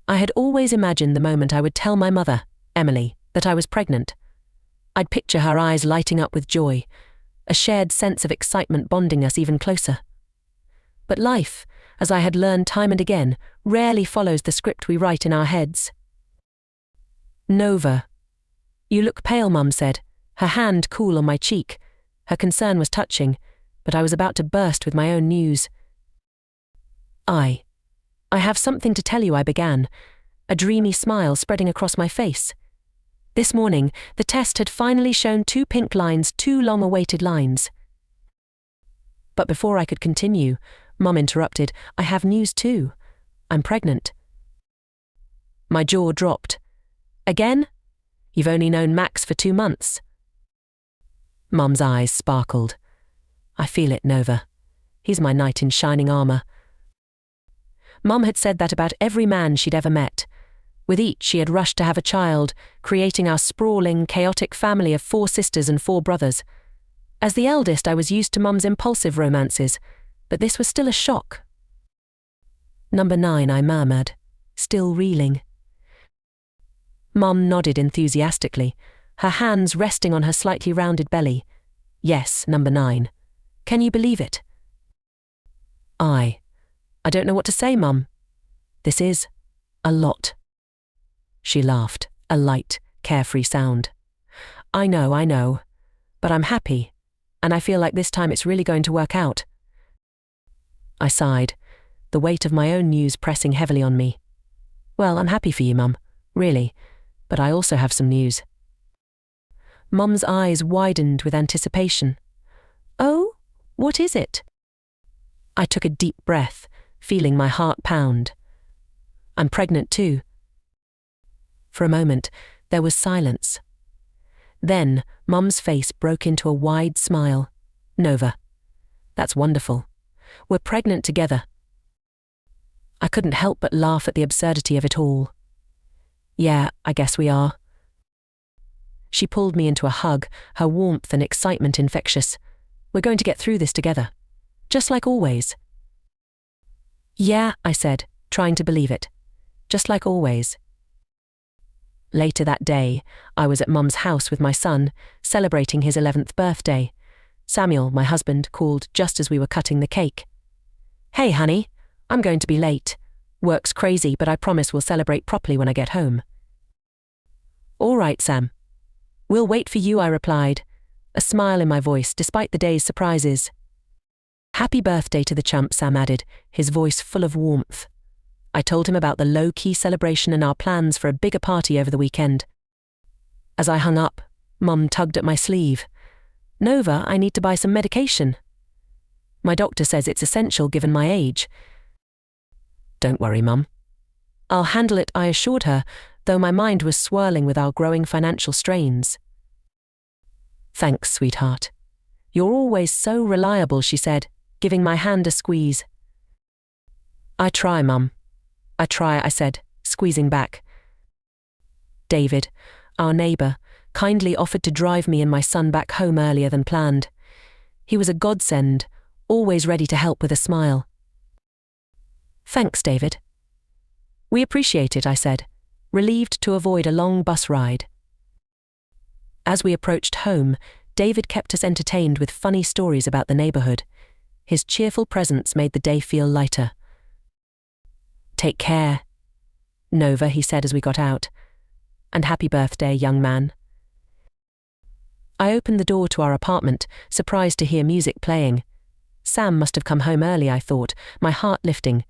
I had always imagined the moment I would tell my mother, Emily, that I was pregnant. I'd picture her eyes lighting up with joy, a shared sense of excitement bonding us even closer. But life, as I had learned time and again, rarely follows the script we write in our heads. "Nova. You look pale," Mum said, her hand cool on my cheek. Her concern was touching, but I was about to burst with my own news. I have something to tell you," I began, a dreamy smile spreading across my face. This morning, the test had finally shown 2 pink lines, 2 long-awaited lines. But before I could continue, Mum interrupted. "I have news too. I'm pregnant." My jaw dropped. "Again? You've only known Max for 2 months. Mum's eyes sparkled. "I feel it, Nova. He's my knight in shining armor." Mum had said that about every man she'd ever met. With each, she had rushed to have a child, creating our sprawling, chaotic family of 4 sisters and 4 brothers. As the eldest, I was used to Mum's impulsive romances, but this was still a shock. "Number 9, I murmured, still reeling. Mum nodded enthusiastically, her hands resting on her slightly rounded belly. "Yes, number 9. Can you believe it?" I don't know what to say, Mum. This is a lot." She laughed, a light, carefree sound. I know, but I'm happy, and I feel like this time it's really going to work out." I sighed, the weight of my own news pressing heavily on me. "Well, I'm happy for you, Mum, really, but I also have some news." Mum's eyes widened with anticipation. "Oh, what is it?" I took a deep breath, feeling my heart pound. "I'm pregnant too." For a moment, there was silence. Then, Mum's face broke into a wide smile. "Nova, that's wonderful. We're pregnant together." I couldn't help but laugh at the absurdity of it all. "Yeah, I guess we are." She pulled me into a hug, her warmth and excitement infectious. "We're going to get through this together. Just like always." "Yeah," I said, trying to believe it. "Just like always." Later that day, I was at Mum's house with my son, celebrating his 11th birthday. Samuel, my husband, called just as we were cutting the cake. "Hey, honey, I'm going to be late. Work's crazy, but I promise we'll celebrate properly when I get home." "All right, Sam. We'll wait for you," I replied, a smile in my voice despite the day's surprises. "Happy birthday to the chump," Sam added, his voice full of warmth. I told him about the low-key celebration and our plans for a bigger party over the weekend. As I hung up, Mum tugged at my sleeve. "Nova, I need to buy some medication. My doctor says it's essential given my age." "Don't worry, Mum. I'll handle it," I assured her, though my mind was swirling with our growing financial strains. "Thanks, sweetheart. You're always so reliable," she said, giving my hand a squeeze. "I try, Mum. I try," I said, squeezing back. David, our neighbour, kindly offered to drive me and my son back home earlier than planned. He was a godsend, always ready to help with a smile. "Thanks, David." "We appreciate it," I said, relieved to avoid a long bus ride. As we approached home, David kept us entertained with funny stories about the neighbourhood. His cheerful presence made the day feel lighter. "Take care, Nova," he said as we got out. "And happy birthday, young man." I opened the door to our apartment, surprised to hear music playing. Sam must have come home early, I thought, my heart lifting.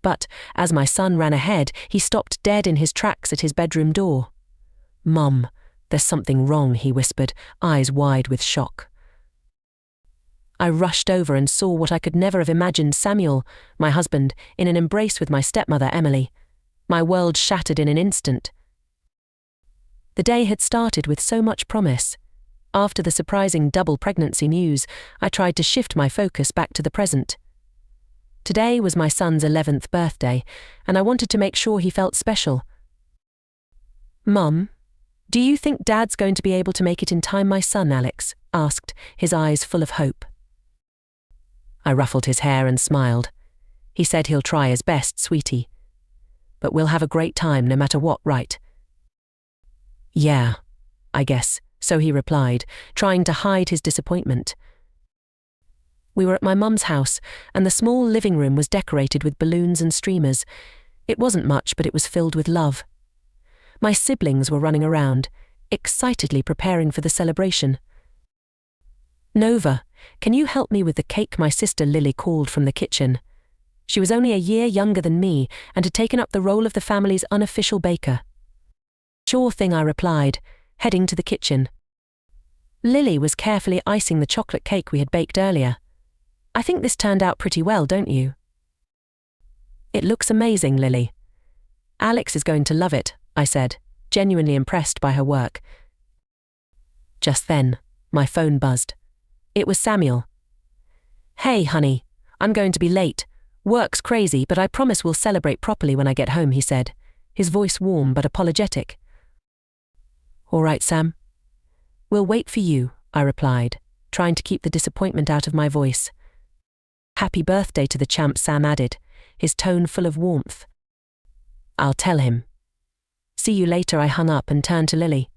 But, as my son ran ahead, he stopped dead in his tracks at his bedroom door. "Mum, there's something wrong," he whispered, eyes wide with shock. I rushed over and saw what I could never have imagined: Samuel, my husband, in an embrace with my stepmother, Emily. My world shattered in an instant. The day had started with so much promise. After the surprising double pregnancy news, I tried to shift my focus back to the present. Today was my son's 11th birthday, and I wanted to make sure he felt special. "Mum, do you think Dad's going to be able to make it in time?" my son, Alex, asked, his eyes full of hope. I ruffled his hair and smiled. "He said he'll try his best, sweetie." but we'll have a great time no matter what, right? Yeah, I guess, so he replied, trying to hide his disappointment. We were at my mum's house, and the small living room was decorated with balloons and streamers. It wasn't much, but it was filled with love. My siblings were running around, excitedly preparing for the celebration. Nova, can you help me with the cake? My sister Lily called from the kitchen. She was only a year younger than me and had taken up the role of the family's unofficial baker. Sure thing, I replied, heading to the kitchen. Lily was carefully icing the chocolate cake we had baked earlier. I think this turned out pretty well, don't you? It looks amazing, Lily. Alex is going to love it, I said, genuinely impressed by her work. Just then, my phone buzzed. It was Samuel. Hey, honey, I'm going to be late. Work's crazy, but I promise we'll celebrate properly when I get home, he said, his voice warm but apologetic. All right, Sam. We'll wait for you, I replied, trying to keep the disappointment out of my voice. Happy birthday to the champ, Sam added, his tone full of warmth. I'll tell him. See you later, I hung up and turned to Lily.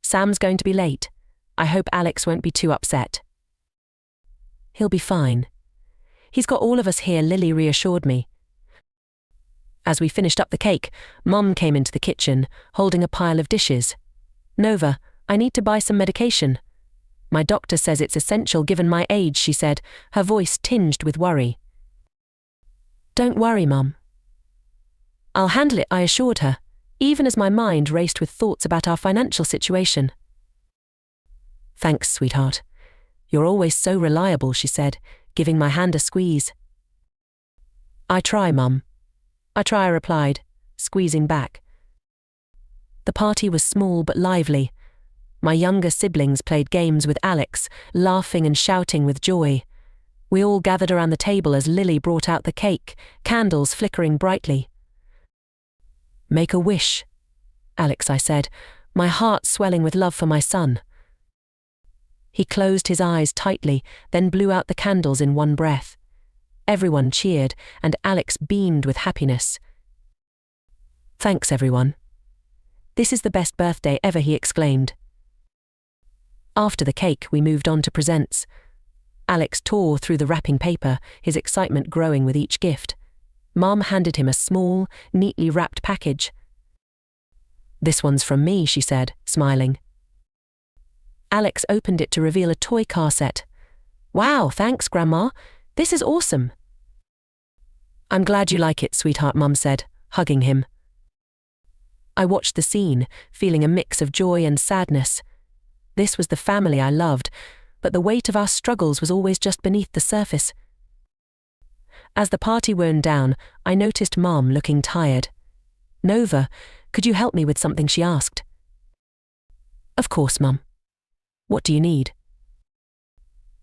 Sam's going to be late. I hope Alex won't be too upset. He'll be fine. He's got all of us here, Lily reassured me. As we finished up the cake, Mum came into the kitchen, holding a pile of dishes. Nova, I need to buy some medication. My doctor says it's essential given my age, she said, her voice tinged with worry. Don't worry, Mum. I'll handle it, I assured her, even as my mind raced with thoughts about our financial situation. Thanks, sweetheart. You're always so reliable, she said, giving my hand a squeeze. I try, Mum. I try, I replied, squeezing back. The party was small but lively. My younger siblings played games with Alex, laughing and shouting with joy. We all gathered around the table as Lily brought out the cake, candles flickering brightly. Make a wish, Alex, I said, my heart swelling with love for my son. He closed his eyes tightly, then blew out the candles in one breath. Everyone cheered, and Alex beamed with happiness. Thanks, everyone. This is the best birthday ever, he exclaimed. After the cake, we moved on to presents. Alex tore through the wrapping paper, his excitement growing with each gift. Mum handed him a small, neatly wrapped package. This one's from me, she said, smiling. Alex opened it to reveal a toy car set. Wow, thanks, Grandma. This is awesome. I'm glad you like it, sweetheart, Mum said, hugging him. I watched the scene, feeling a mix of joy and sadness. This was the family I loved, but the weight of our struggles was always just beneath the surface. As the party wound down, I noticed Mum looking tired. Nova, could you help me with something, she asked. Of course, Mum. What do you need?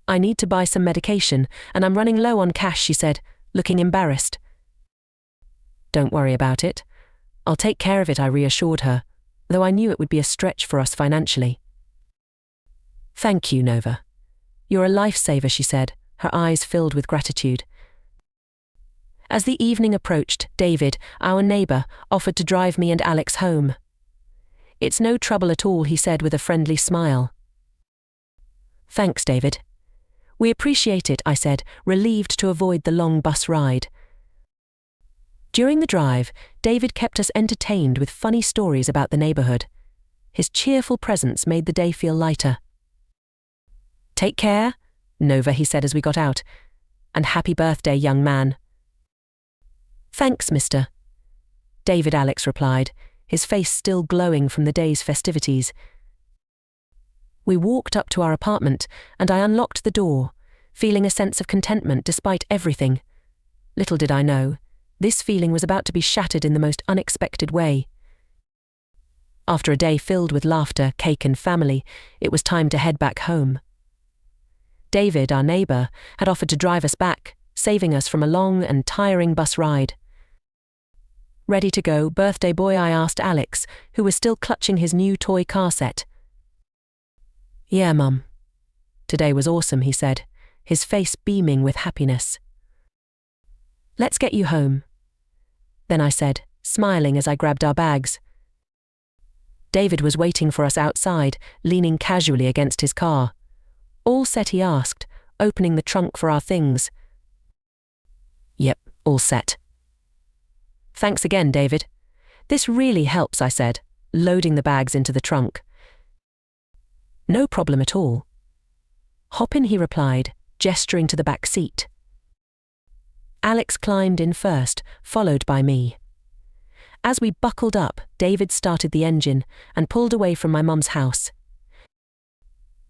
I need to buy some medication, and I'm running low on cash, she said, looking embarrassed. Don't worry about it. I'll take care of it, I reassured her, though I knew it would be a stretch for us financially. Thank you, Nova. You're a lifesaver, she said, her eyes filled with gratitude. As the evening approached, David, our neighbour, offered to drive me and Alex home. It's no trouble at all, he said with a friendly smile. Thanks, David. We appreciate it, I said, relieved to avoid the long bus ride. During the drive, David kept us entertained with funny stories about the neighbourhood. His cheerful presence made the day feel lighter. Take care, Nova, he said as we got out, and happy birthday, young man. Thanks, mister. David, Alex replied, his face still glowing from the day's festivities. We walked up to our apartment, and I unlocked the door, feeling a sense of contentment despite everything. Little did I know, this feeling was about to be shattered in the most unexpected way. After a day filled with laughter, cake and family, it was time to head back home. David, our neighbour, had offered to drive us back, saving us from a long and tiring bus ride. Ready to go, birthday boy, I asked Alex, who was still clutching his new toy car set. Yeah, Mum. Today was awesome, he said, his face beaming with happiness. Let's get you home. Then I said, smiling as I grabbed our bags. David was waiting for us outside, leaning casually against his car. "All set?" he asked, opening the trunk for our things. "Yep, all set." "Thanks again, David. This really helps," I said, loading the bags into the trunk. "No problem at all." "Hop in," he replied, gesturing to the back seat. Alex climbed in first, followed by me. As we buckled up, David started the engine and pulled away from my mum's house.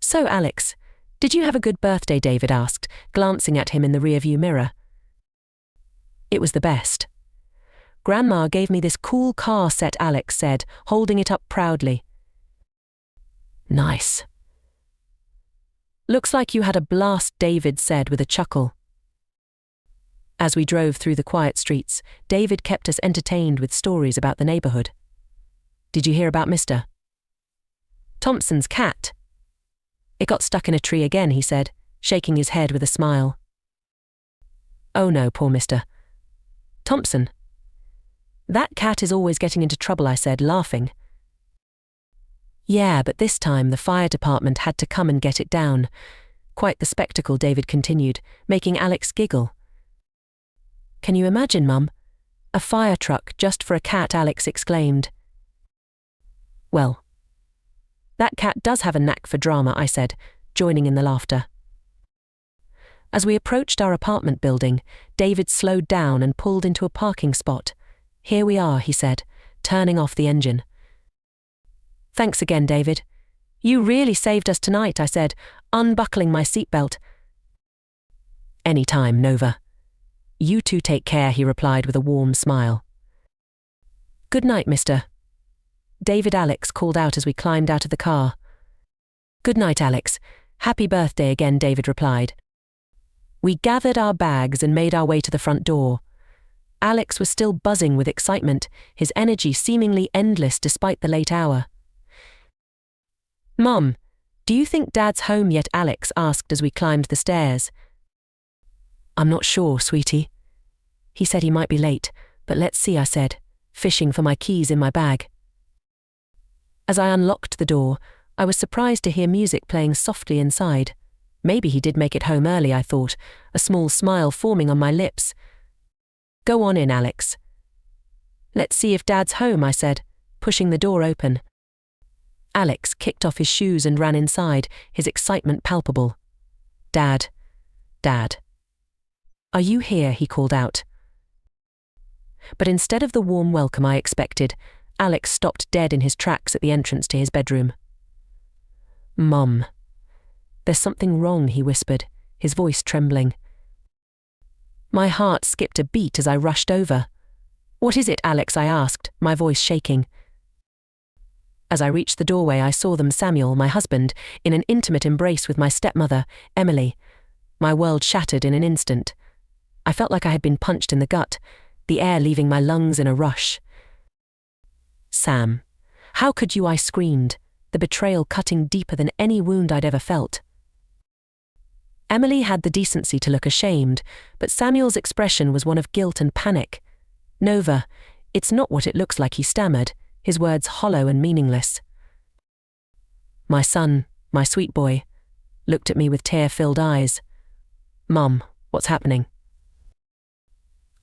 "So, Alex, did you have a good birthday?" David asked, glancing at him in the rearview mirror. "It was the best. Grandma gave me this cool car set," Alex said, holding it up proudly. "Nice. Looks like you had a blast," David said with a chuckle. As we drove through the quiet streets, David kept us entertained with stories about the neighborhood. "Did you hear about Mr. Thompson's cat?" "It got stuck in a tree again," he said, shaking his head with a smile. "Oh no, poor Mr. Thompson. That cat is always getting into trouble," I said, laughing. "Yeah, but this time the fire department had to come and get it down. Quite the spectacle," David continued, making Alex giggle. "Can you imagine, Mum? A fire truck just for a cat," Alex exclaimed. "Well, that cat does have a knack for drama," I said, joining in the laughter. As we approached our apartment building, David slowed down and pulled into a parking spot. "Here we are," he said, turning off the engine. "Thanks again, David. You really saved us tonight," I said, unbuckling my seatbelt. "Any time, Nova. You two take care," he replied with a warm smile. "Good night, Mr. David," Alex called out as we climbed out of the car. "Good night, Alex. Happy birthday again," David replied. We gathered our bags and made our way to the front door. Alex was still buzzing with excitement, his energy seemingly endless despite the late hour. "Mum, do you think Dad's home yet?" Alex asked as we climbed the stairs. "I'm not sure, sweetie. He said he might be late, but let's see," I said, fishing for my keys in my bag. As I unlocked the door, I was surprised to hear music playing softly inside. Maybe he did make it home early, I thought, a small smile forming on my lips. "Go on in, Alex." "Let's see if Dad's home," I said, pushing the door open. Alex kicked off his shoes and ran inside, his excitement palpable. "Dad. Dad. Are you here?" he called out. But instead of the warm welcome I expected, Alex stopped dead in his tracks at the entrance to his bedroom. "Mum. There's something wrong," he whispered, his voice trembling. My heart skipped a beat as I rushed over. "What is it, Alex?" I asked, my voice shaking. As I reached the doorway, I saw them, Samuel, my husband, in an intimate embrace with my stepmother, Emily. My world shattered in an instant. I felt like I had been punched in the gut, the air leaving my lungs in a rush. "Sam, how could you?" I screamed, the betrayal cutting deeper than any wound I'd ever felt. Emily had the decency to look ashamed, but Samuel's expression was one of guilt and panic. "Nova, it's not what it looks like," he stammered, his words hollow and meaningless. My son, my sweet boy, looked at me with tear-filled eyes. "Mum, what's happening?"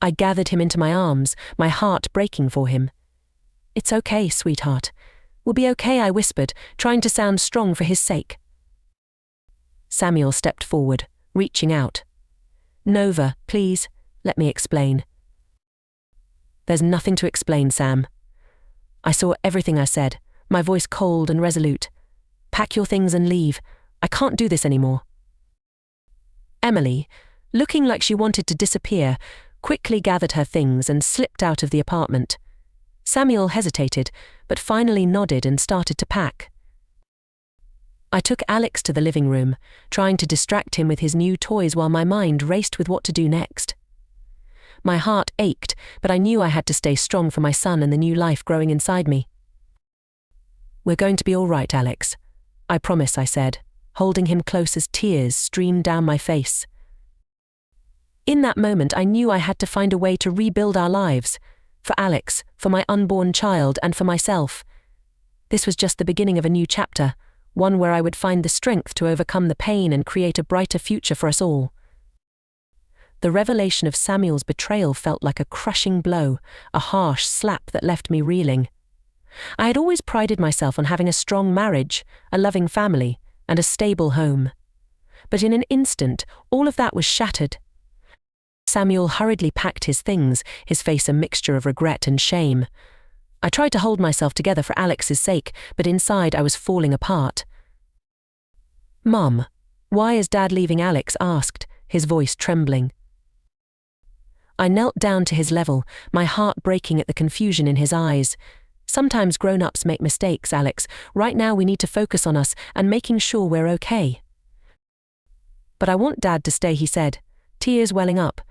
I gathered him into my arms, my heart breaking for him. "It's okay, sweetheart. We'll be okay," I whispered, trying to sound strong for his sake. Samuel stepped forward, reaching out. "Nova, please, let me explain." "There's nothing to explain, Sam." I saw everything I said, my voice cold and resolute. "Pack your things and leave. I can't do this anymore." Emily, looking like she wanted to disappear, quickly gathered her things and slipped out of the apartment. Samuel hesitated, but finally nodded and started to pack. I took Alex to the living room, trying to distract him with his new toys while my mind raced with what to do next. My heart ached, but I knew I had to stay strong for my son and the new life growing inside me. "We're going to be all right, Alex. I promise," I said, holding him close as tears streamed down my face. In that moment, I knew I had to find a way to rebuild our lives. For Alex, for for my unborn child, and for myself. This was just the beginning of a new chapter, one where I would find the strength to overcome the pain and create a brighter future for us all. The revelation of Samuel's betrayal felt like a crushing blow, a harsh slap that left me reeling. I had always prided myself on having a strong marriage, a loving family, and a stable home. But in an instant, all of that was shattered. Samuel hurriedly packed his things, his face a mixture of regret and shame. I tried to hold myself together for Alex's sake, but inside I was falling apart. "Mum, why is Dad leaving?" Alex asked, his voice trembling. I knelt down to his level, my heart breaking at the confusion in his eyes. "Sometimes grown-ups make mistakes, Alex. Right now we need to focus on us and making sure we're okay." "But I want Dad to stay," he said, tears welling up.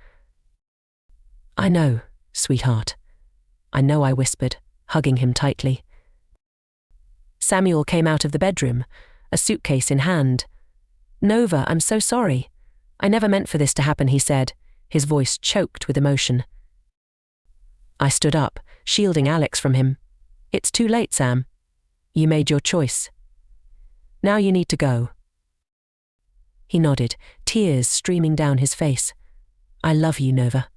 "I know, sweetheart. I know," I whispered, hugging him tightly. Samuel came out of the bedroom, a suitcase in hand. "Nova, I'm so sorry. I never meant for this to happen," he said, his voice choked with emotion. I stood up, shielding Alex from him. "It's too late, Sam. You made your choice. Now you need to go." He nodded, tears streaming down his face. "I love you, Nova.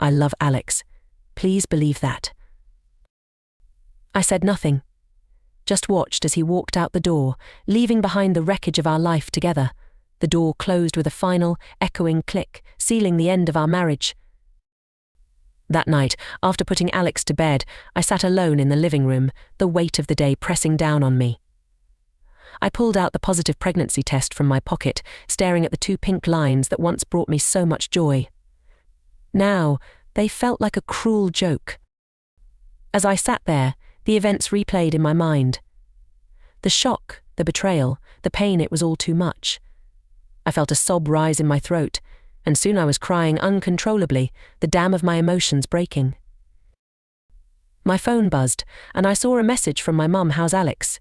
I love Alex. Please believe that." I said nothing, just watched as he walked out the door, leaving behind the wreckage of our life together. The door closed with a final, echoing click, sealing the end of our marriage. That night, after putting Alex to bed, I sat alone in the living room, the weight of the day pressing down on me. I pulled out the positive pregnancy test from my pocket, staring at the 2 pink lines that once brought me so much joy. Now, they felt like a cruel joke. As I sat there, the events replayed in my mind. The shock, the betrayal, the pain, it was all too much. I felt a sob rise in my throat, and soon I was crying uncontrollably, the dam of my emotions breaking. My phone buzzed, and I saw a message from my mum. "How's Alex?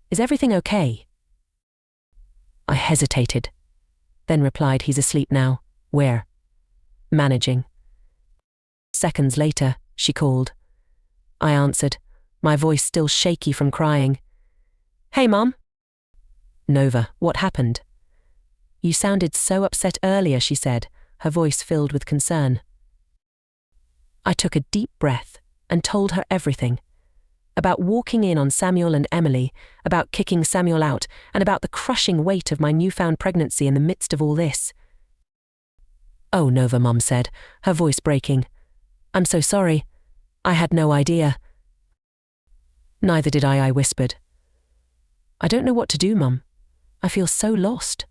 Is everything okay?" I hesitated, then replied, "He's asleep now." "Where?" "Managing." Seconds later, she called. I answered, my voice still shaky from crying. "Hey, Mum." "Nova, what happened?" "You sounded so upset earlier," she said, her voice filled with concern. I took a deep breath and told her everything. About walking in on Samuel and Emily, about kicking Samuel out, and about the crushing weight of my newfound pregnancy in the midst of all this. "Oh, Nova," Mum said, her voice breaking. "I'm so sorry. I had no idea." "Neither did I whispered. "I don't know what to do, Mum. I feel so lost."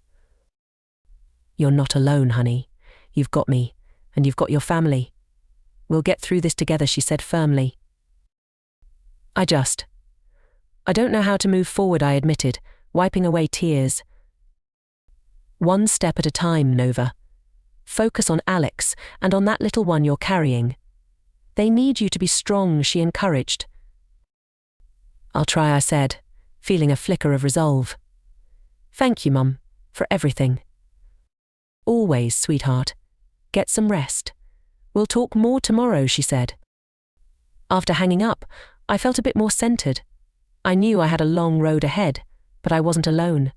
"You're not alone, honey. You've got me, and you've got your family. We'll get through this together," she said firmly. I don't know how to move forward," I admitted, wiping away tears. "One step at a time, Nova. Focus on Alex and on that little one you're carrying. They need you to be strong," she encouraged. "I'll try," I said, feeling a flicker of resolve. "Thank you, Mum, for everything." "Always, sweetheart. Get some rest. We'll talk more tomorrow," she said. After hanging up, I felt a bit more centered. I knew I had a long road ahead, but I wasn't alone.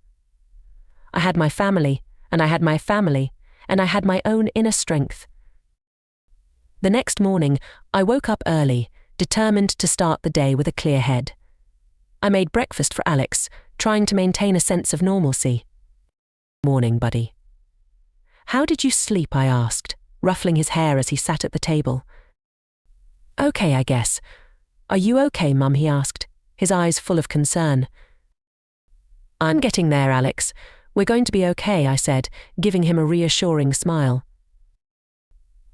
I had my family, and I had my family, and I had my own inner strength. The next morning, I woke up early, determined to start the day with a clear head. I made breakfast for Alex, trying to maintain a sense of normalcy. "Morning, buddy." "How did you sleep?" I asked, ruffling his hair as he sat at the table. "Okay, I guess. Are you okay, Mum?" he asked, his eyes full of concern. "I'm getting there, Alex. We're going to be okay," I said, giving him a reassuring smile.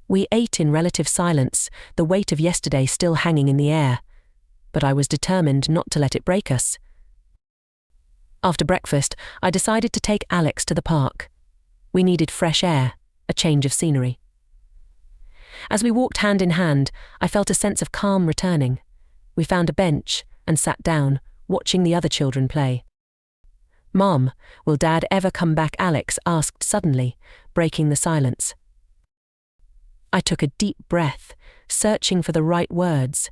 We ate in relative silence, the weight of yesterday still hanging in the air, but I was determined not to let it break us. After breakfast, I decided to take Alex to the park. We needed fresh air, a change of scenery. As we walked hand in hand, I felt a sense of calm returning. We found a bench and sat down, watching the other children play. "Mom, will Dad ever come back?" Alex asked suddenly, breaking the silence. I took a deep breath, searching for the right words.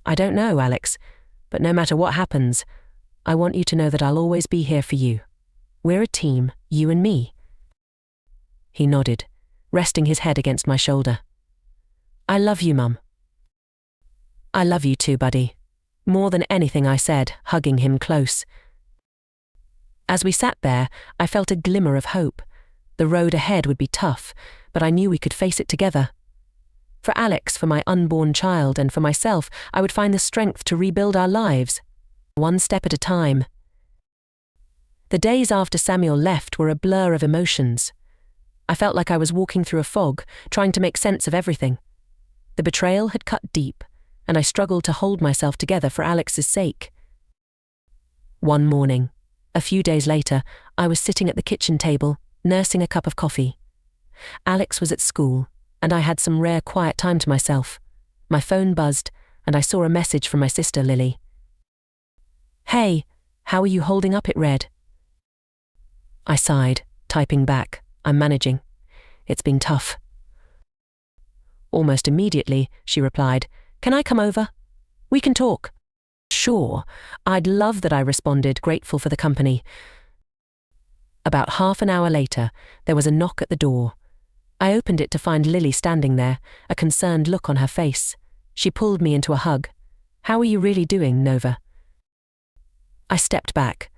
I don't know, Alex, but no matter what happens, I want you to know that I'll always be here for you. We're a team, you and me. He nodded, resting his head against my shoulder. I love you, Mum. I love you too, buddy. More than anything, I said, hugging him close. As we sat there, I felt a glimmer of hope. The road ahead would be tough, but I knew we could face it together. For Alex, for my unborn child, and for myself, I would find the strength to rebuild our lives, one step at a time. The days after Samuel left were a blur of emotions. I felt like I was walking through a fog, trying to make sense of everything. The betrayal had cut deep, and I struggled to hold myself together for Alex's sake. One morning, a few days later, I was sitting at the kitchen table, nursing a cup of coffee. Alex was at school, and I had some rare quiet time to myself. My phone buzzed, and I saw a message from my sister, Lily. Hey, how are you holding up? It read. I sighed, typing back, I'm managing. It's been tough. Almost immediately, she replied, Can I come over? We can talk. Sure, I'd love that, I responded, grateful for the company. About half an hour later, there was a knock at the door. I opened it to find Lily standing there, a concerned look on her face. She pulled me into a hug. How are you really doing, Nova? I stepped back,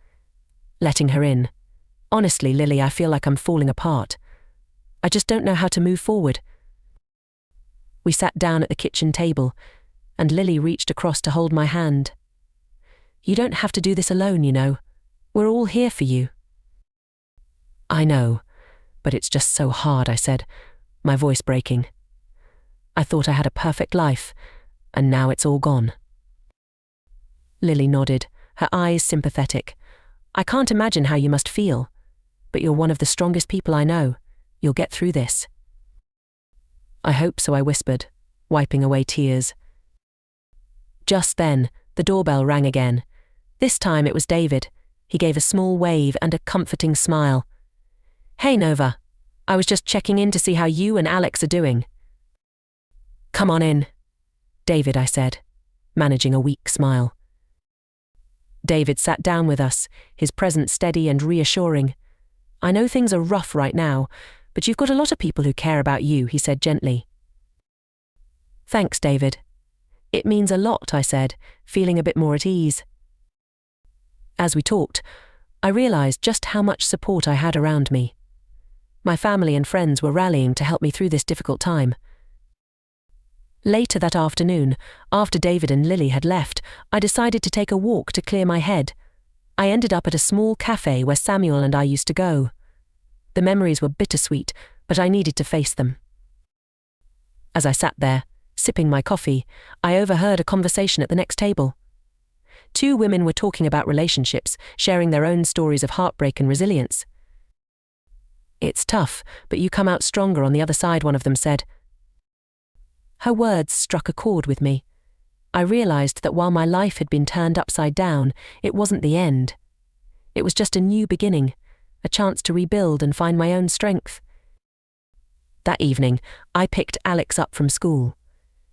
letting her in. Honestly, Lily, I feel like I'm falling apart. I just don't know how to move forward. We sat down at the kitchen table, and Lily reached across to hold my hand. You don't have to do this alone, you know. We're all here for you. I know, but it's just so hard, I said, my voice breaking. I thought I had a perfect life, and now it's all gone. Lily nodded, her eyes sympathetic. I can't imagine how you must feel, but you're one of the strongest people I know. You'll get through this. I hope so, I whispered, wiping away tears. Just then, the doorbell rang again. This time it was David. He gave a small wave and a comforting smile. Hey, Nova. I was just checking in to see how you and Alex are doing. Come on in, David, I said, managing a weak smile. David sat down with us, his presence steady and reassuring. I know things are rough right now, but you've got a lot of people who care about you, he said gently. Thanks, David. It means a lot, I said, feeling a bit more at ease. As we talked, I realized just how much support I had around me. My family and friends were rallying to help me through this difficult time. Later that afternoon, after David and Lily had left, I decided to take a walk to clear my head. I ended up at a small cafe where Samuel and I used to go. The memories were bittersweet, but I needed to face them. As I sat there, sipping my coffee, I overheard a conversation at the next table. Two women were talking about relationships, sharing their own stories of heartbreak and resilience. It's tough, but you come out stronger on the other side, one of them said. Her words struck a chord with me. I realized that while my life had been turned upside down, it wasn't the end. It was just a new beginning, a chance to rebuild and find my own strength. That evening, I picked Alex up from school.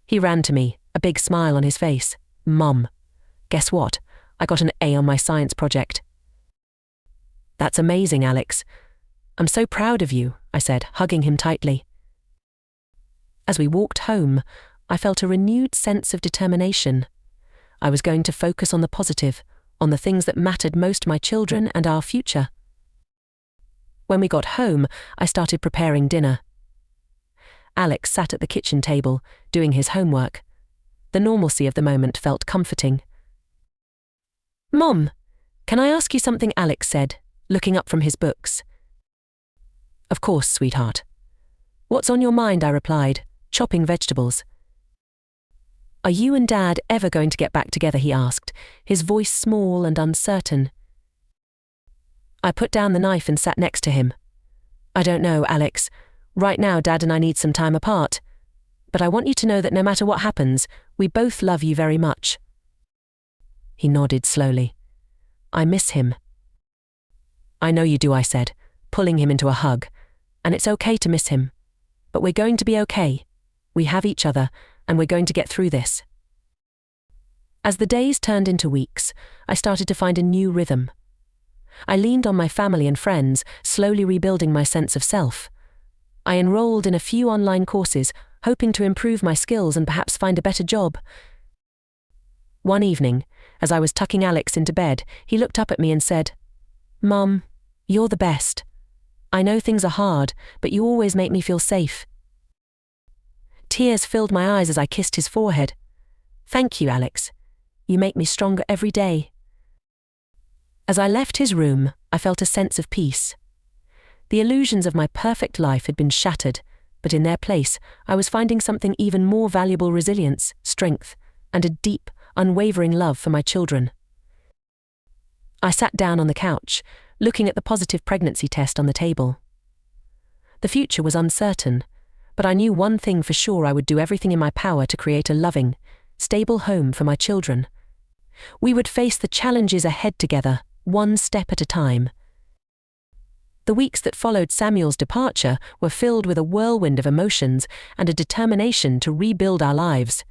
He ran to me, a big smile on his face. Mum, guess what? I got an A on my science project. That's amazing, Alex. I'm so proud of you, I said, hugging him tightly. As we walked home, I felt a renewed sense of determination. I was going to focus on the positive, on the things that mattered most to my children and our future. When we got home, I started preparing dinner. Alex sat at the kitchen table, doing his homework. The normalcy of the moment felt comforting. Mom, can I ask you something? Alex said, looking up from his books. Of course, sweetheart. What's on your mind? I replied, chopping vegetables. Are you and Dad ever going to get back together? He asked, his voice small and uncertain. I put down the knife and sat next to him. I don't know, Alex. Right now, Dad and I need some time apart. But I want you to know that no matter what happens, we both love you very much. He nodded slowly. I miss him. I know you do, I said, pulling him into a hug. And it's okay to miss him. But we're going to be okay. We have each other, and we're going to get through this. As the days turned into weeks, I started to find a new rhythm. I leaned on my family and friends, slowly rebuilding my sense of self. I enrolled in a few online courses, hoping to improve my skills and perhaps find a better job. One evening, as I was tucking Alex into bed, he looked up at me and said, "Mum, you're the best. I know things are hard, but you always make me feel safe." Tears filled my eyes as I kissed his forehead. "Thank you, Alex. You make me stronger every day." As I left his room, I felt a sense of peace. The illusions of my perfect life had been shattered, but in their place, I was finding something even more valuable: resilience, strength, and a deep, unwavering love for my children. I sat down on the couch, looking at the positive pregnancy test on the table. The future was uncertain, but I knew one thing for sure: I would do everything in my power to create a loving, stable home for my children. We would face the challenges ahead together, one step at a time. The weeks that followed Samuel's departure were filled with a whirlwind of emotions and a determination to rebuild our lives.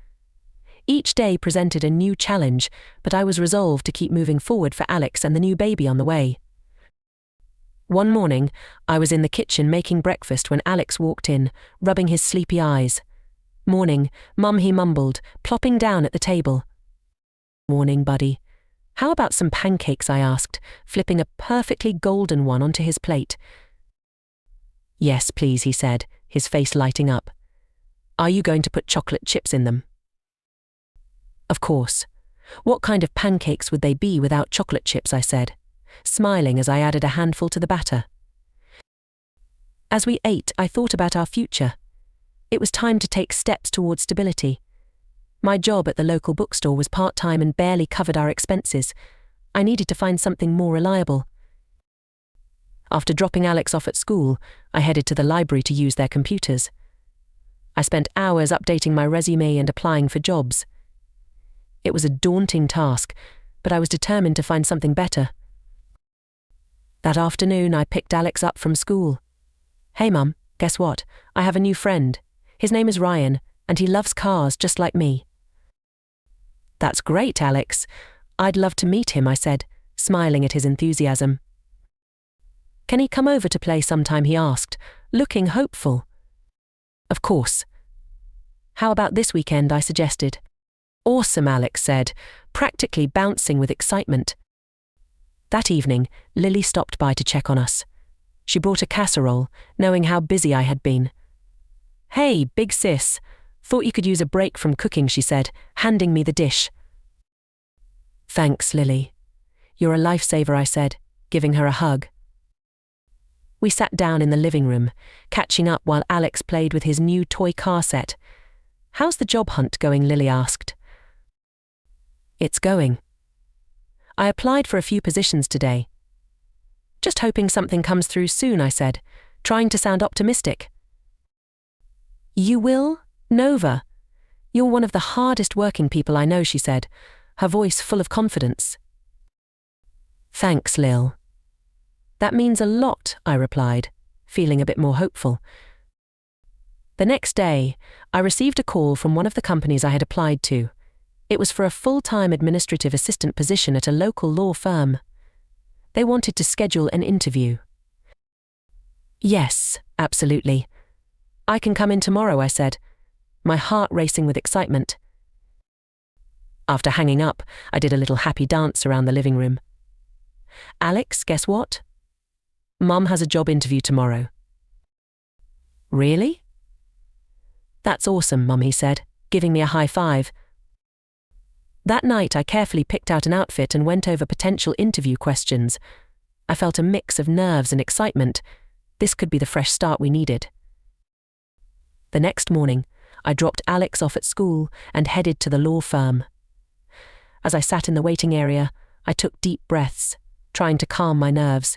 Each day presented a new challenge, but I was resolved to keep moving forward for Alex and the new baby on the way. One morning, I was in the kitchen making breakfast when Alex walked in, rubbing his sleepy eyes. "Morning, Mum," he mumbled, plopping down at the table. "Morning, buddy. How about some pancakes?" I asked, flipping a perfectly golden one onto his plate. "Yes, please," he said, his face lighting up. "Are you going to put chocolate chips in them?" "Of course. What kind of pancakes would they be without chocolate chips?" I said, smiling as I added a handful to the batter. As we ate, I thought about our future. It was time to take steps towards stability. My job at the local bookstore was part-time and barely covered our expenses. I needed to find something more reliable. After dropping Alex off at school, I headed to the library to use their computers. I spent hours updating my resume and applying for jobs. It was a daunting task, but I was determined to find something better. That afternoon, I picked Alex up from school. "Hey, Mum, guess what? I have a new friend. His name is Ryan, and he loves cars just like me." "That's great, Alex. I'd love to meet him," I said, smiling at his enthusiasm. "Can he come over to play sometime?" he asked, looking hopeful. "Of course. How about this weekend?" I suggested. "Awesome," Alex said, practically bouncing with excitement. That evening, Lily stopped by to check on us. She brought a casserole, knowing how busy I had been. "Hey, big sis. Thought you could use a break from cooking," she said, handing me the dish. "Thanks, Lily. You're a lifesaver," I said, giving her a hug. We sat down in the living room, catching up while Alex played with his new toy car set. "How's the job hunt going?" Lily asked. "It's going. I applied for a few positions today. Just hoping something comes through soon," I said, trying to sound optimistic. "You will, Nova? You're one of the hardest working people I know," she said, her voice full of confidence. "Thanks, Lil. That means a lot," I replied, feeling a bit more hopeful. The next day, I received a call from one of the companies I had applied to. It was for a full-time administrative assistant position at a local law firm. They wanted to schedule an interview. "Yes, absolutely. I can come in tomorrow," I said, my heart racing with excitement. After hanging up, I did a little happy dance around the living room. "Alex, guess what? Mum has a job interview tomorrow." "Really?" "That's awesome, Mum," he said, giving me a high five. That night, I carefully picked out an outfit and went over potential interview questions. I felt a mix of nerves and excitement. This could be the fresh start we needed. The next morning, I dropped Alex off at school and headed to the law firm. As I sat in the waiting area, I took deep breaths, trying to calm my nerves.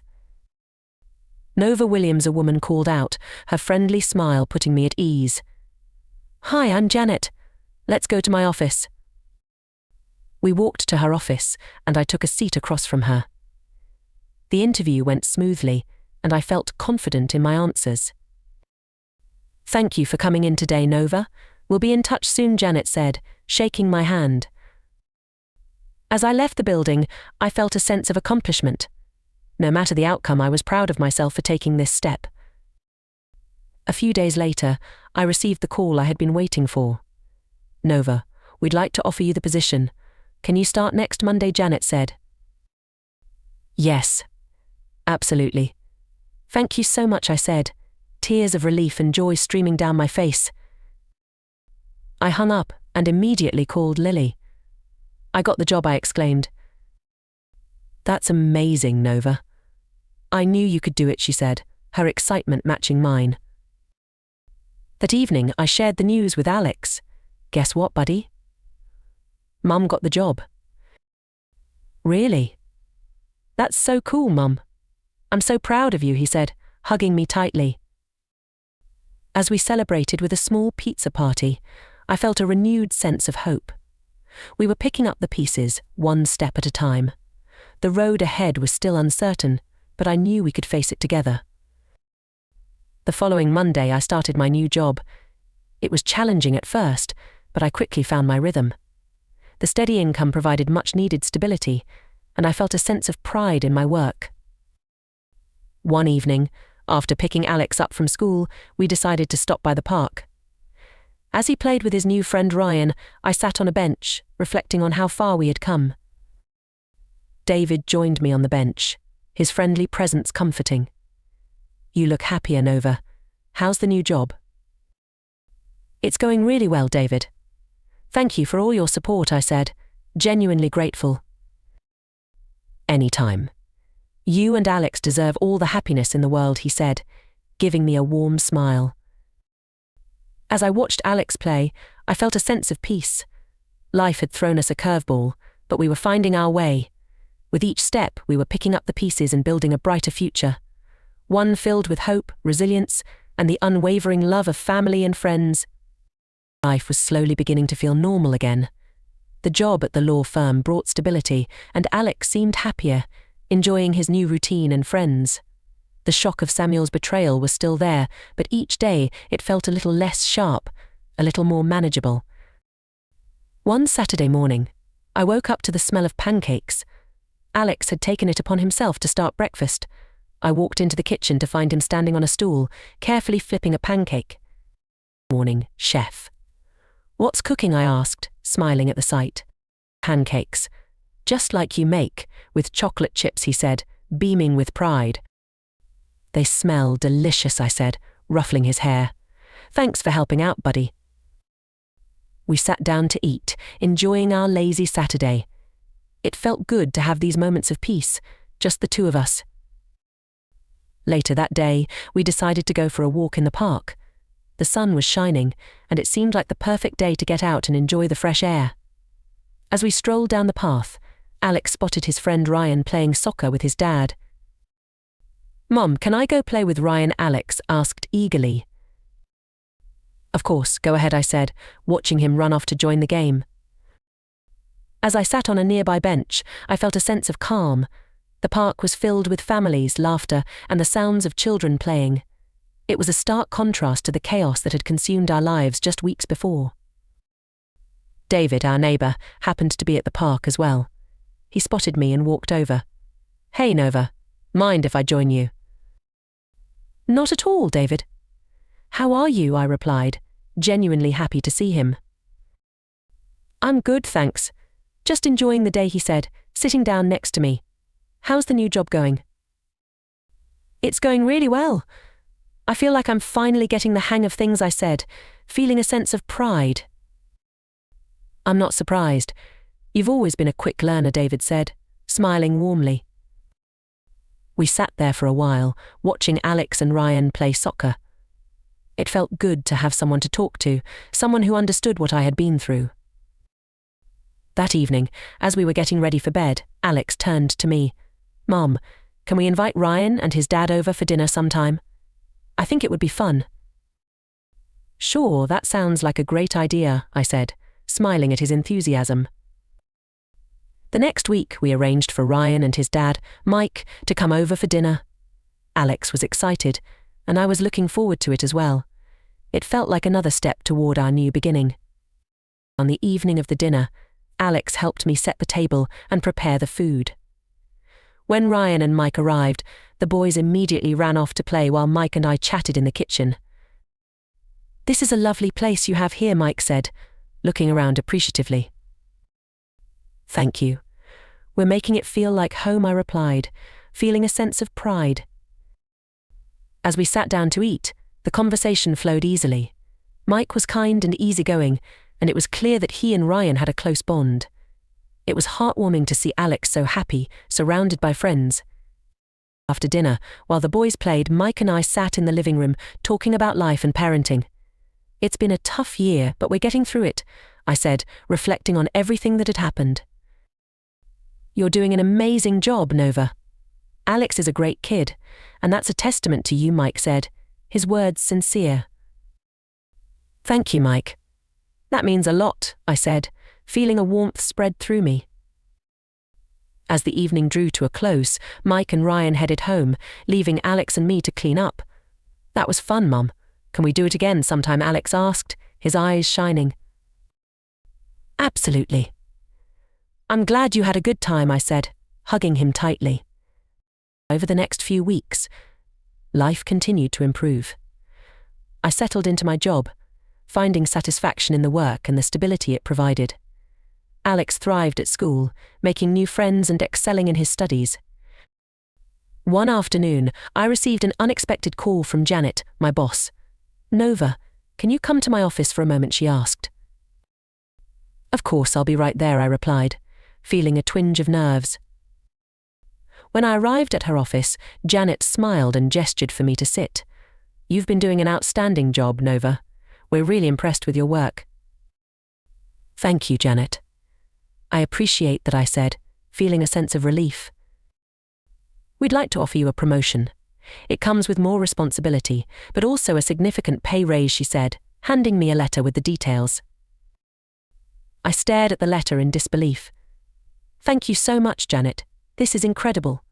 Nova Williams, a woman, called out, her friendly smile putting me at ease. "Hi, I'm Janet. Let's go to my office." We walked to her office, and I took a seat across from her. The interview went smoothly, and I felt confident in my answers. "Thank you for coming in today, Nova. We'll be in touch soon," Janet said, shaking my hand. As I left the building, I felt a sense of accomplishment. No matter the outcome, I was proud of myself for taking this step. A few days later, I received the call I had been waiting for. "Nova, we'd like to offer you the position. Can you start next Monday?" Janet said. "Yes, absolutely. Thank you so much," I said, tears of relief and joy streaming down my face. I hung up and immediately called Lily. "I got the job," I exclaimed. "That's amazing, Nova. I knew you could do it," she said, her excitement matching mine. That evening, I shared the news with Alex. "Guess what, buddy? Mum got the job." "Really? That's so cool, Mum. I'm so proud of you," he said, hugging me tightly. As we celebrated with a small pizza party, I felt a renewed sense of hope. We were picking up the pieces, one step at a time. The road ahead was still uncertain, but I knew we could face it together. The following Monday, I started my new job. It was challenging at first, but I quickly found my rhythm. The steady income provided much-needed stability, and I felt a sense of pride in my work. One evening, after picking Alex up from school, we decided to stop by the park. As he played with his new friend Ryan, I sat on a bench, reflecting on how far we had come. David joined me on the bench, his friendly presence comforting. "You look happier, Nova. How's the new job?" "It's going really well, David. Thank you for all your support," I said, genuinely grateful. "Anytime. You and Alex deserve all the happiness in the world," he said, giving me a warm smile. As I watched Alex play, I felt a sense of peace. Life had thrown us a curveball, but we were finding our way. With each step, we were picking up the pieces and building a brighter future. One filled with hope, resilience, and the unwavering love of family and friends. Life was slowly beginning to feel normal again. The job at the law firm brought stability, and Alex seemed happier, enjoying his new routine and friends. The shock of Samuel's betrayal was still there, but each day it felt a little less sharp, a little more manageable. One Saturday morning, I woke up to the smell of pancakes. Alex had taken it upon himself to start breakfast. I walked into the kitchen to find him standing on a stool, carefully flipping a pancake. "Morning, chef." "What's cooking?" I asked, smiling at the sight. "Pancakes. Just like you make, with chocolate chips," he said, beaming with pride. "They smell delicious," I said, ruffling his hair. "Thanks for helping out, buddy." We sat down to eat, enjoying our lazy Saturday. It felt good to have these moments of peace, just the two of us. Later that day, we decided to go for a walk in the park. The sun was shining, and it seemed like the perfect day to get out and enjoy the fresh air. As we strolled down the path, Alex spotted his friend Ryan playing soccer with his dad. "Mom, can I go play with Ryan?" Alex asked eagerly. "Of course, go ahead," I said, watching him run off to join the game. As I sat on a nearby bench, I felt a sense of calm. The park was filled with families, laughter, and the sounds of children playing. It was a stark contrast to the chaos that had consumed our lives just weeks before. David, our neighbour, happened to be at the park as well. He spotted me and walked over. "Hey, Nova, mind if I join you?" "Not at all, David." "How are you?" I replied, genuinely happy to see him. "I'm good, thanks. Just enjoying the day," he said, sitting down next to me. "How's the new job going?" "It's going really well. I feel like I'm finally getting the hang of things," I said, feeling a sense of pride. "I'm not surprised. You've always been a quick learner," David said, smiling warmly. We sat there for a while, watching Alex and Ryan play soccer. It felt good to have someone to talk to, someone who understood what I had been through. That evening, as we were getting ready for bed, Alex turned to me. "Mom, can we invite Ryan and his dad over for dinner sometime? I think it would be fun." "Sure, that sounds like a great idea," I said, smiling at his enthusiasm. The next week, we arranged for Ryan and his dad, Mike, to come over for dinner. Alex was excited, and I was looking forward to it as well. It felt like another step toward our new beginning. On the evening of the dinner, Alex helped me set the table and prepare the food. When Ryan and Mike arrived, the boys immediately ran off to play while Mike and I chatted in the kitchen. "This is a lovely place you have here," Mike said, looking around appreciatively. "Thank you. We're making it feel like home," I replied, feeling a sense of pride. As we sat down to eat, the conversation flowed easily. Mike was kind and easygoing, and it was clear that he and Ryan had a close bond. It was heartwarming to see Alex so happy, surrounded by friends. After dinner, while the boys played, Mike and I sat in the living room talking about life and parenting. "It's been a tough year, but we're getting through it," I said, reflecting on everything that had happened. "You're doing an amazing job, Nova. Alex is a great kid, and that's a testament to you," Mike said, his words sincere. "Thank you, Mike. That means a lot," I said, feeling a warmth spread through me. As the evening drew to a close, Mike and Ryan headed home, leaving Alex and me to clean up. "That was fun, Mum. Can we do it again sometime?" Alex asked, his eyes shining. "Absolutely." "I'm glad you had a good time," I said, hugging him tightly. Over the next few weeks, life continued to improve. I settled into my job, finding satisfaction in the work and the stability it provided. Alex thrived at school, making new friends and excelling in his studies. One afternoon, I received an unexpected call from Janet, my boss. "Nova, can you come to my office for a moment?" she asked. "Of course, I'll be right there," I replied, feeling a twinge of nerves. When I arrived at her office, Janet smiled and gestured for me to sit. "You've been doing an outstanding job, Nova. We're really impressed with your work." "Thank you, Janet." "I appreciate that," I said, feeling a sense of relief. "We'd like to offer you a promotion. It comes with more responsibility, but also a significant pay raise," she said, handing me a letter with the details. I stared at the letter in disbelief. "Thank you so much, Janet. This is incredible."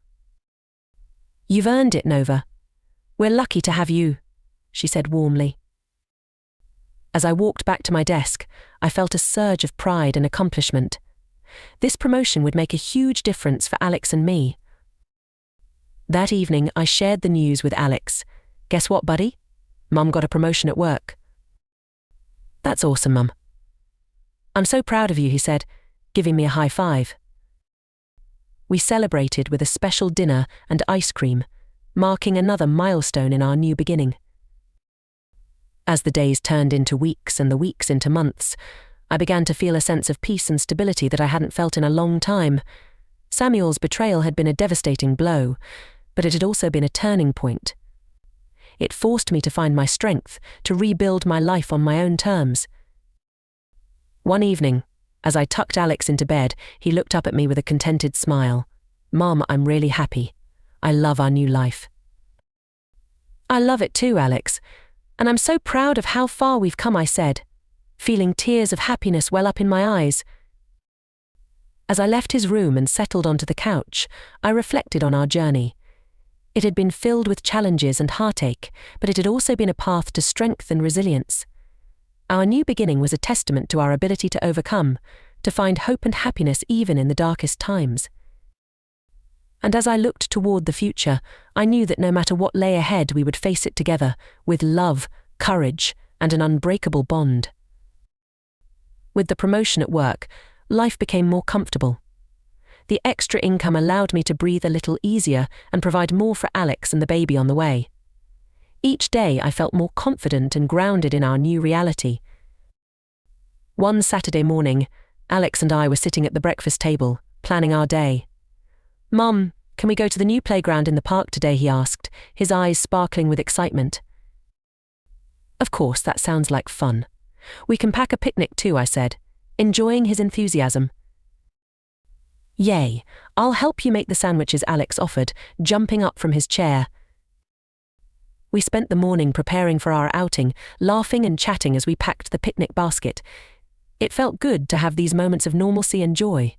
"You've earned it, Nova. We're lucky to have you," she said warmly. As I walked back to my desk, I felt a surge of pride and accomplishment. This promotion would make a huge difference for Alex and me. That evening, I shared the news with Alex. "Guess what, buddy? Mum got a promotion at work." "That's awesome, Mum." "I'm so proud of you," he said, giving me a high five. We celebrated with a special dinner and ice cream, marking another milestone in our new beginning. As the days turned into weeks and the weeks into months, I began to feel a sense of peace and stability that I hadn't felt in a long time. Samuel's betrayal had been a devastating blow, but it had also been a turning point. It forced me to find my strength, to rebuild my life on my own terms. One evening, as I tucked Alex into bed, he looked up at me with a contented smile. "Mom, I'm really happy. I love our new life." "I love it too, Alex, and I'm so proud of how far we've come," I said, feeling tears of happiness well up in my eyes. As I left his room and settled onto the couch, I reflected on our journey. It had been filled with challenges and heartache, but it had also been a path to strength and resilience. Our new beginning was a testament to our ability to overcome, to find hope and happiness even in the darkest times. And as I looked toward the future, I knew that no matter what lay ahead, we would face it together, with love, courage, and an unbreakable bond. With the promotion at work, life became more comfortable. The extra income allowed me to breathe a little easier and provide more for Alex and the baby on the way. Each day I felt more confident and grounded in our new reality. One Saturday morning, Alex and I were sitting at the breakfast table, planning our day. "Mum, can we go to the new playground in the park today?" he asked, his eyes sparkling with excitement. "Of course, that sounds like fun. We can pack a picnic too," I said, enjoying his enthusiasm. "Yay, I'll help you make the sandwiches," Alex offered, jumping up from his chair. We spent the morning preparing for our outing, laughing and chatting as we packed the picnic basket. It felt good to have these moments of normalcy and joy.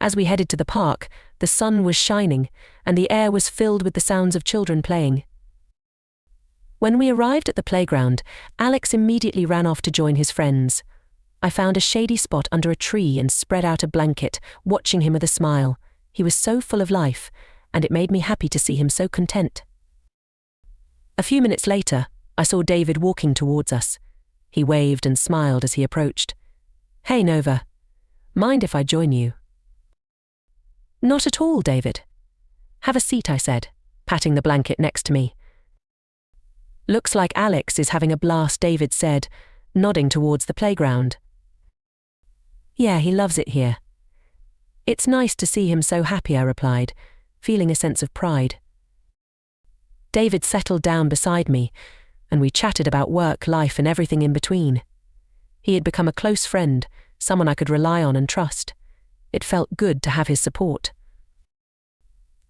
As we headed to the park, the sun was shining, and the air was filled with the sounds of children playing. When we arrived at the playground, Alex immediately ran off to join his friends. I found a shady spot under a tree and spread out a blanket, watching him with a smile. He was so full of life, and it made me happy to see him so content. A few minutes later, I saw David walking towards us. He waved and smiled as he approached. "Hey, Nova. Mind if I join you?" "Not at all, David." "Have a seat," I said, patting the blanket next to me. "Looks like Alex is having a blast," David said, nodding towards the playground. "Yeah, he loves it here." "It's nice to see him so happy," I replied, feeling a sense of pride. David settled down beside me, and we chatted about work, life, and everything in between. He had become a close friend, someone I could rely on and trust. It felt good to have his support.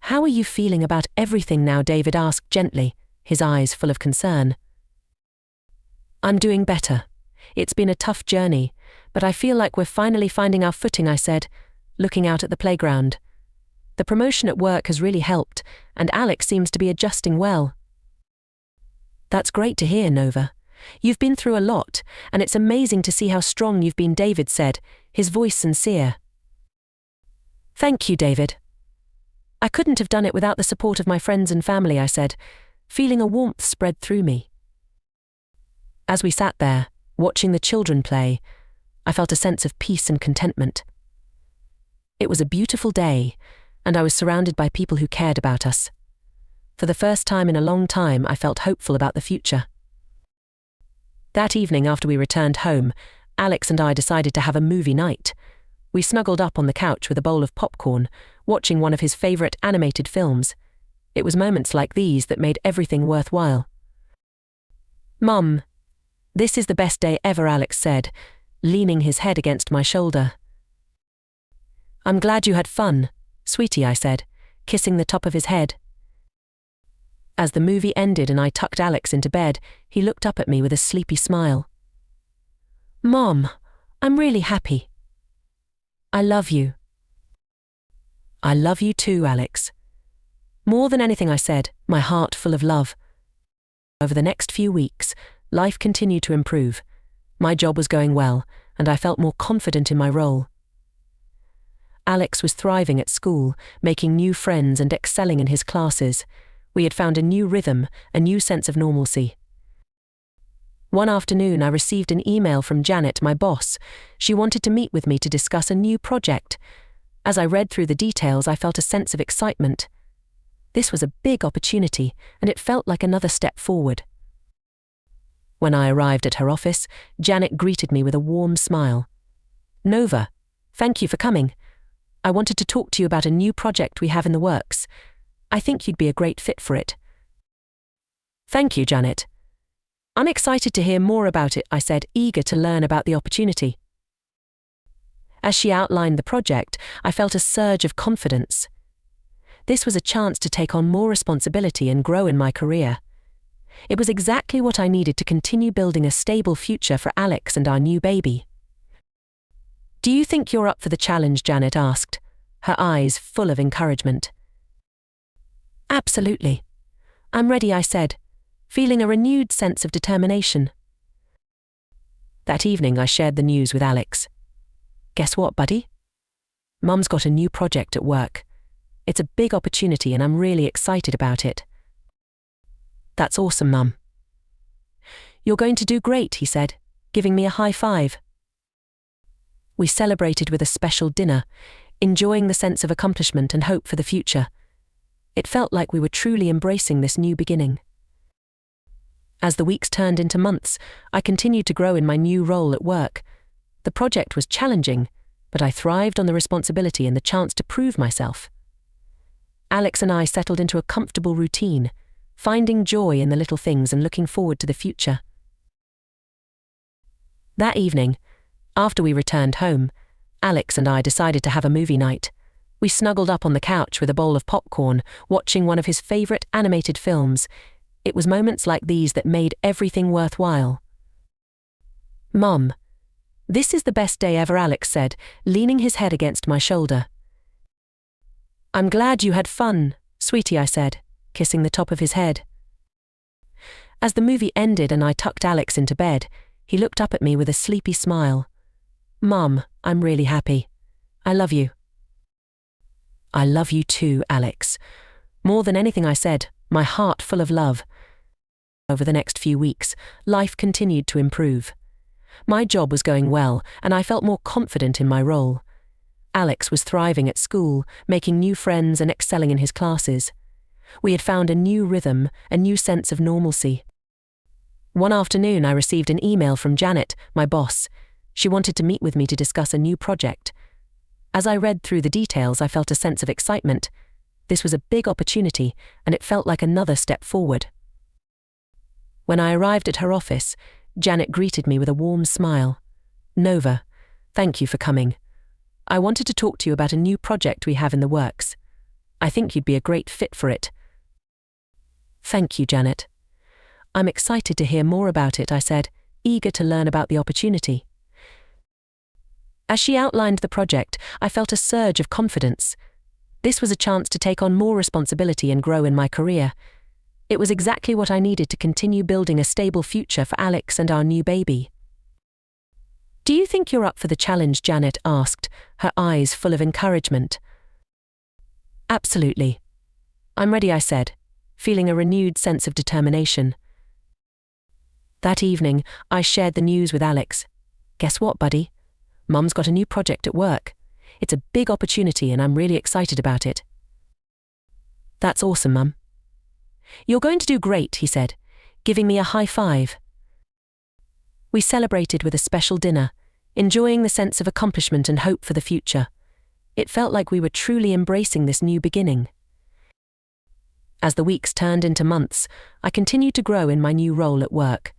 "How are you feeling about everything now?" David asked gently, his eyes full of concern. "I'm doing better. It's been a tough journey, but I feel like we're finally finding our footing," I said, looking out at the playground. "The promotion at work has really helped, and Alex seems to be adjusting well." "That's great to hear, Nova. You've been through a lot, and it's amazing to see how strong you've been," David said, his voice sincere. "Thank you, David. I couldn't have done it without the support of my friends and family," I said, feeling a warmth spread through me. As we sat there, watching the children play, I felt a sense of peace and contentment. It was a beautiful day, and I was surrounded by people who cared about us. For the first time in a long time, I felt hopeful about the future. That evening, after we returned home, Alex and I decided to have a movie night. We snuggled up on the couch with a bowl of popcorn, watching one of his favorite animated films. It was moments like these that made everything worthwhile. "Mum, this is the best day ever," Alex said, leaning his head against my shoulder. "I'm glad you had fun, sweetie," I said, kissing the top of his head. As the movie ended and I tucked Alex into bed, he looked up at me with a sleepy smile. "Mom, I'm really happy. I love you." "I love you too, Alex." More than anything, I said, my heart full of love. Over the next few weeks, life continued to improve. My job was going well, and I felt more confident in my role. Alex was thriving at school, making new friends and excelling in his classes. We had found a new rhythm, a new sense of normalcy. One afternoon, I received an email from Janet, my boss. She wanted to meet with me to discuss a new project. As I read through the details, I felt a sense of excitement. This was a big opportunity, and it felt like another step forward. When I arrived at her office, Janet greeted me with a warm smile. "Nova, thank you for coming. I wanted to talk to you about a new project we have in the works. I think you'd be a great fit for it." "Thank you, Janet. I'm excited to hear more about it," I said, eager to learn about the opportunity. As she outlined the project, I felt a surge of confidence. This was a chance to take on more responsibility and grow in my career. It was exactly what I needed to continue building a stable future for Alex and our new baby. "Do you think you're up for the challenge?" Janet asked, her eyes full of encouragement. "Absolutely. I'm ready," I said, feeling a renewed sense of determination. That evening, I shared the news with Alex. "Guess what, buddy? Mum's got a new project at work. It's a big opportunity and I'm really excited about it." "That's awesome, Mum." "You're going to do great," he said, giving me a high five. We celebrated with a special dinner, enjoying the sense of accomplishment and hope for the future. It felt like we were truly embracing this new beginning. As the weeks turned into months, I continued to grow in my new role at work. The project was challenging, but I thrived on the responsibility and the chance to prove myself. Alex and I settled into a comfortable routine, finding joy in the little things and looking forward to the future. That evening, after we returned home, Alex and I decided to have a movie night. We snuggled up on the couch with a bowl of popcorn, watching one of his favorite animated films. It was moments like these that made everything worthwhile. "Mum, this is the best day ever," Alex said, leaning his head against my shoulder. "I'm glad you had fun, sweetie," I said, kissing the top of his head. As the movie ended and I tucked Alex into bed, he looked up at me with a sleepy smile. Mum, I'm really happy. I love you. I love you too, Alex. More than anything I said, my heart full of love. Over the next few weeks, life continued to improve. My job was going well, and I felt more confident in my role. Alex was thriving at school, making new friends and excelling in his classes. We had found a new rhythm, a new sense of normalcy. One afternoon, I received an email from Janet, my boss. She wanted to meet with me to discuss a new project. As I read through the details, I felt a sense of excitement. This was a big opportunity, and it felt like another step forward. When I arrived at her office, Janet greeted me with a warm smile. Nova, thank you for coming. I wanted to talk to you about a new project we have in the works. I think you'd be a great fit for it. Thank you, Janet. I'm excited to hear more about it, I said, eager to learn about the opportunity. As she outlined the project, I felt a surge of confidence. This was a chance to take on more responsibility and grow in my career. It was exactly what I needed to continue building a stable future for Alex and our new baby. Do you think you're up for the challenge? Janet asked, her eyes full of encouragement. Absolutely. I'm ready, I said, feeling a renewed sense of determination. That evening, I shared the news with Alex. Guess what, buddy? Mum's got a new project at work. It's a big opportunity and I'm really excited about it. That's awesome, Mum. You're going to do great, he said, giving me a high five. We celebrated with a special dinner, enjoying the sense of accomplishment and hope for the future. It felt like we were truly embracing this new beginning. As the weeks turned into months, I continued to grow in my new role at work.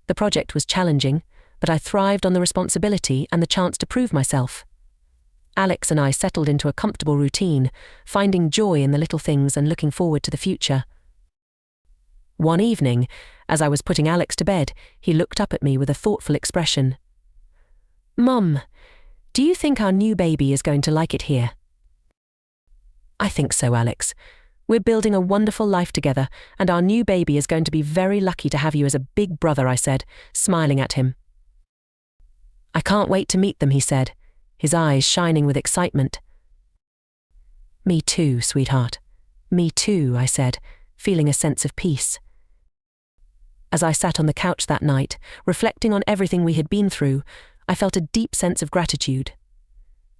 The project was challenging, but I thrived on the responsibility and the chance to prove myself. Alex and I settled into a comfortable routine, finding joy in the little things and looking forward to the future. One evening, as I was putting Alex to bed, he looked up at me with a thoughtful expression. Mum, do you think our new baby is going to like it here? I think so, Alex. We're building a wonderful life together, and our new baby is going to be very lucky to have you as a big brother, I said, smiling at him. I can't wait to meet them, he said, his eyes shining with excitement. Me too, sweetheart. Me too, I said, feeling a sense of peace. As I sat on the couch that night, reflecting on everything we had been through, I felt a deep sense of gratitude.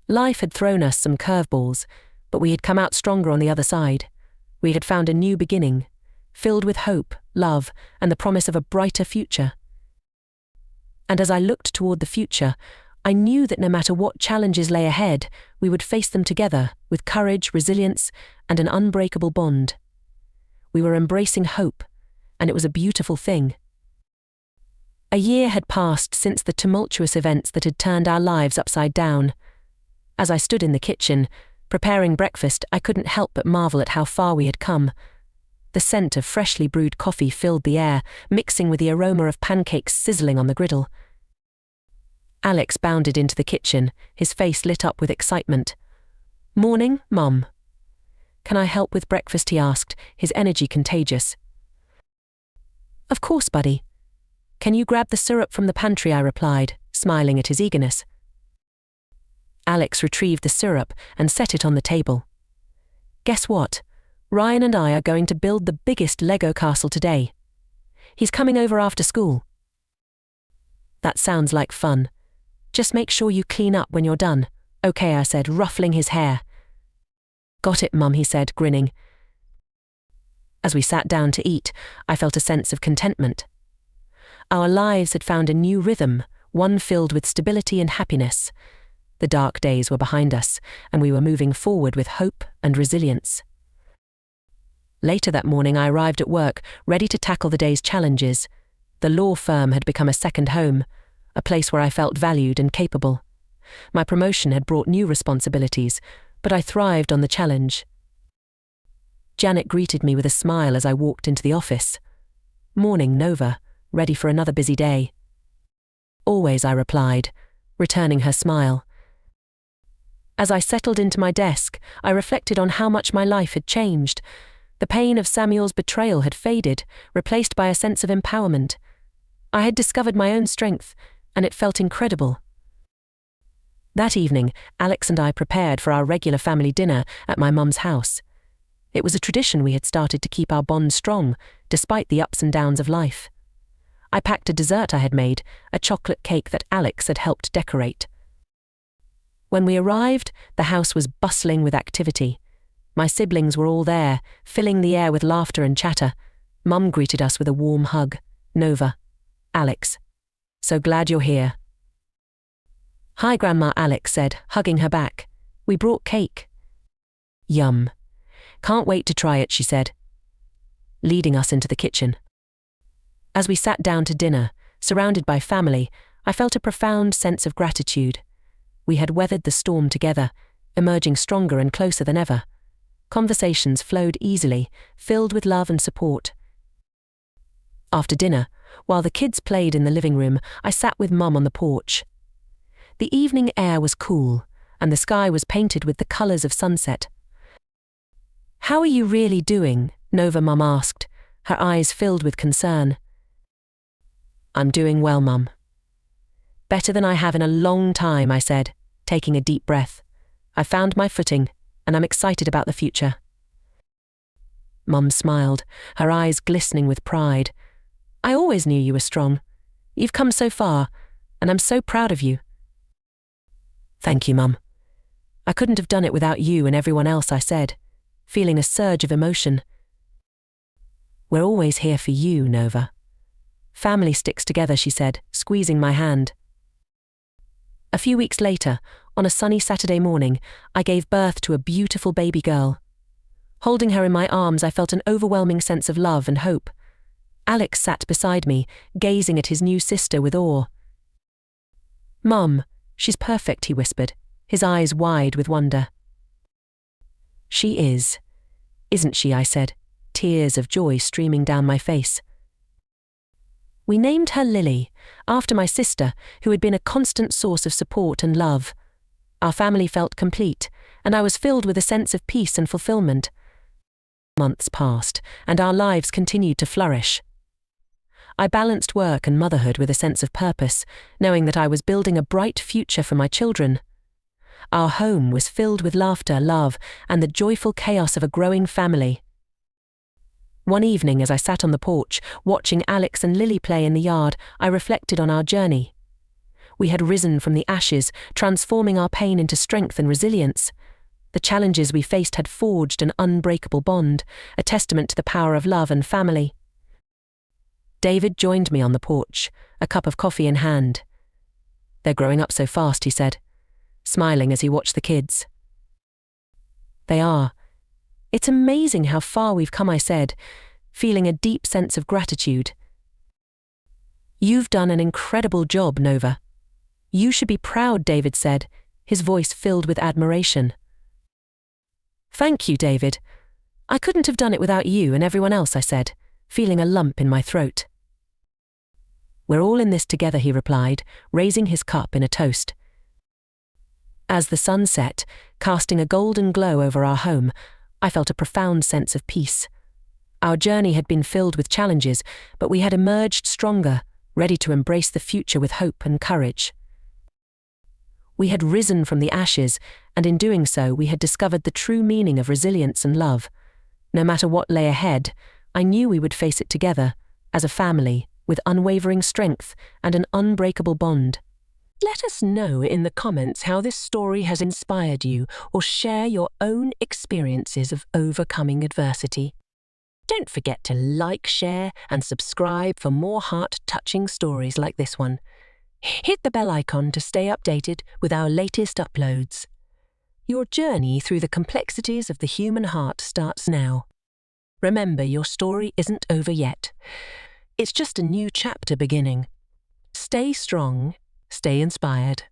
Life had thrown us some curveballs, but we had come out stronger on the other side. We had found a new beginning, filled with hope, love, and the promise of a brighter future. And as I looked toward the future, I knew that no matter what challenges lay ahead, we would face them together with courage, resilience, and an unbreakable bond. We were embracing hope, and it was a beautiful thing. A year had passed since the tumultuous events that had turned our lives upside down. As I stood in the kitchen, preparing breakfast, I couldn't help but marvel at how far we had come. The scent of freshly brewed coffee filled the air, mixing with the aroma of pancakes sizzling on the griddle. Alex bounded into the kitchen, his face lit up with excitement. Morning, Mum. Can I help with breakfast? He asked, his energy contagious. Of course, buddy. Can you grab the syrup from the pantry? I replied, smiling at his eagerness. Alex retrieved the syrup and set it on the table. Guess what? Ryan and I are going to build the biggest Lego castle today. He's coming over after school. That sounds like fun. Just make sure you clean up when you're done. Okay, I said, ruffling his hair. Got it, Mum, he said, grinning. As we sat down to eat, I felt a sense of contentment. Our lives had found a new rhythm, one filled with stability and happiness. The dark days were behind us, and we were moving forward with hope and resilience. Later that morning, I arrived at work, ready to tackle the day's challenges. The law firm had become a second home, a place where I felt valued and capable. My promotion had brought new responsibilities, but I thrived on the challenge. Janet greeted me with a smile as I walked into the office. Morning, Nova, ready for another busy day. Always, I replied, returning her smile. As I settled into my desk, I reflected on how much my life had changed. The pain of Samuel's betrayal had faded, replaced by a sense of empowerment. I had discovered my own strength, and it felt incredible. That evening, Alex and I prepared for our regular family dinner at my mum's house. It was a tradition we had started to keep our bond strong, despite the ups and downs of life. I packed a dessert I had made, a chocolate cake that Alex had helped decorate. When we arrived, the house was bustling with activity. My siblings were all there, filling the air with laughter and chatter. Mum greeted us with a warm hug. Nova. Alex. So glad you're here. Hi, Grandma, Alex said, hugging her back. We brought cake. Yum. Can't wait to try it, she said, leading us into the kitchen. As we sat down to dinner, surrounded by family, I felt a profound sense of gratitude. We had weathered the storm together, emerging stronger and closer than ever. Conversations flowed easily, filled with love and support. After dinner, while the kids played in the living room, I sat with Mum on the porch. The evening air was cool, and the sky was painted with the colours of sunset. How are you really doing? Nova, Mum asked, her eyes filled with concern. I'm doing well, Mum. Better than I have in a long time, I said, taking a deep breath. I found my footing, and I'm excited about the future. Mum smiled, her eyes glistening with pride. I always knew you were strong. You've come so far, and I'm so proud of you. Thank you, Mum. I couldn't have done it without you and everyone else, I said, feeling a surge of emotion. We're always here for you, Nova. Family sticks together, she said, squeezing my hand. A few weeks later, on a sunny Saturday morning, I gave birth to a beautiful baby girl. Holding her in my arms, I felt an overwhelming sense of love and hope. Alex sat beside me, gazing at his new sister with awe. Mum, she's perfect, he whispered, his eyes wide with wonder. She is, isn't she, I said, tears of joy streaming down my face. We named her Lily, after my sister, who had been a constant source of support and love. Our family felt complete, and I was filled with a sense of peace and fulfillment. Months passed, and our lives continued to flourish. I balanced work and motherhood with a sense of purpose, knowing that I was building a bright future for my children. Our home was filled with laughter, love, and the joyful chaos of a growing family. One evening, as I sat on the porch, watching Alex and Lily play in the yard, I reflected on our journey. We had risen from the ashes, transforming our pain into strength and resilience. The challenges we faced had forged an unbreakable bond, a testament to the power of love and family. David joined me on the porch, a cup of coffee in hand. They're growing up so fast, he said, smiling as he watched the kids. They are. It's amazing how far we've come, I said, feeling a deep sense of gratitude. You've done an incredible job, Nova. You should be proud, David said, his voice filled with admiration. Thank you, David. I couldn't have done it without you and everyone else, I said, feeling a lump in my throat. We're all in this together, he replied, raising his cup in a toast. As the sun set, casting a golden glow over our home, I felt a profound sense of peace. Our journey had been filled with challenges, but we had emerged stronger, ready to embrace the future with hope and courage. We had risen from the ashes, and in doing so, we had discovered the true meaning of resilience and love. No matter what lay ahead, I knew we would face it together, as a family, with unwavering strength and an unbreakable bond. Let us know in the comments how this story has inspired you, or share your own experiences of overcoming adversity. Don't forget to like, share, and subscribe for more heart-touching stories like this one. Hit the bell icon to stay updated with our latest uploads. Your journey through the complexities of the human heart starts now. Remember, your story isn't over yet. It's just a new chapter beginning. Stay strong, stay inspired.